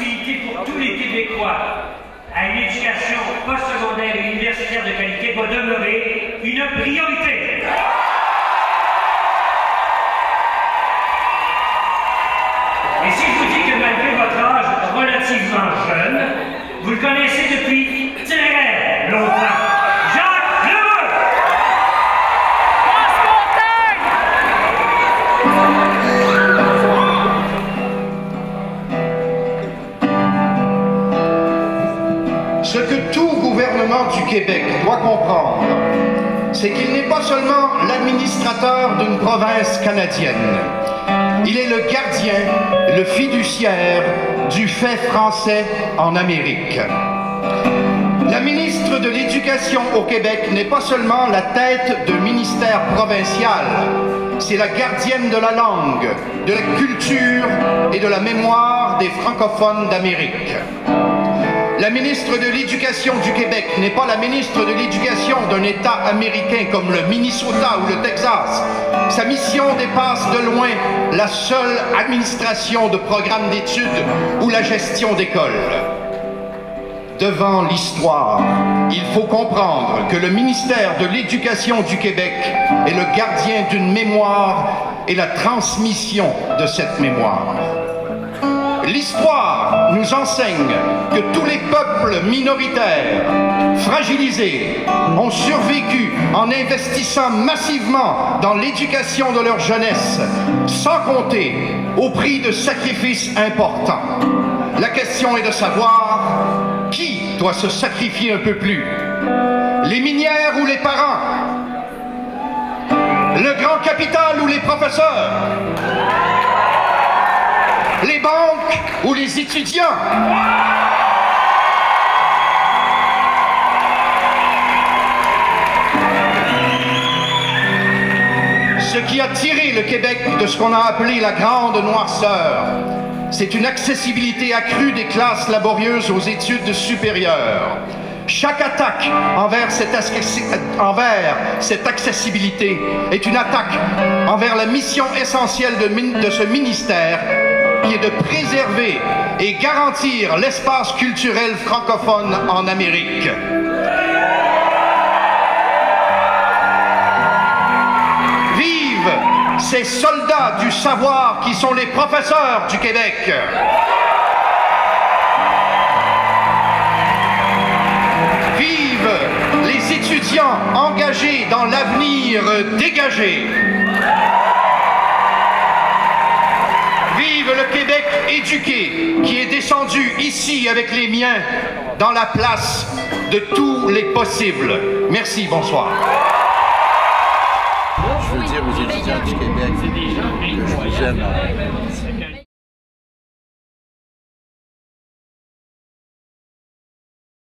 l'accessibilité pour tous les Québécois à une éducation postsecondaire et universitaire de qualité doit demeurer une priorité. Et si je vous dis que malgré votre âge relativement jeune, vous le connaissez depuis très longtemps. Jacques Lheureux! Ce que tout gouvernement du Québec doit comprendre, c'est qu'il n'est pas seulement l'administrateur d'une province canadienne. Il est le gardien, le fiduciaire du fait français en Amérique. La ministre de l'Éducation au Québec n'est pas seulement la tête de ministère provincial, c'est la gardienne de la langue, de la culture et de la mémoire des francophones d'Amérique. La ministre de l'Éducation du Québec n'est pas la ministre de l'Éducation d'un État américain comme le Minnesota ou le Texas. Sa mission dépasse de loin la seule administration de programmes d'études ou la gestion d'écoles. Devant l'histoire, il faut comprendre que le ministère de l'Éducation du Québec est le gardien d'une mémoire et la transmission de cette mémoire. L'histoire nous enseigne que tous les peuples minoritaires, fragilisés, ont survécu en investissant massivement dans l'éducation de leur jeunesse, sans compter au prix de sacrifices importants. La question est de savoir qui doit se sacrifier un peu plus, les minières ou les parents, le grand capital ou les professeurs, les banques ou les étudiants. Ce qui a tiré le Québec de ce qu'on a appelé la grande noirceur, c'est une accessibilité accrue des classes laborieuses aux études supérieures. Chaque attaque envers cette accessibilité est une attaque envers la mission essentielle de ce ministère, qui est de préserver et garantir l'espace culturel francophone en Amérique. Vive ces soldats du savoir qui sont les professeurs du Québec! Vive les étudiants engagés dans l'avenir dégagé! Vive le Québec éduqué qui est descendu ici avec les miens dans la place de tous les possibles. Merci, bonsoir. Je veux dire aux étudiants du Québec que je vous aime.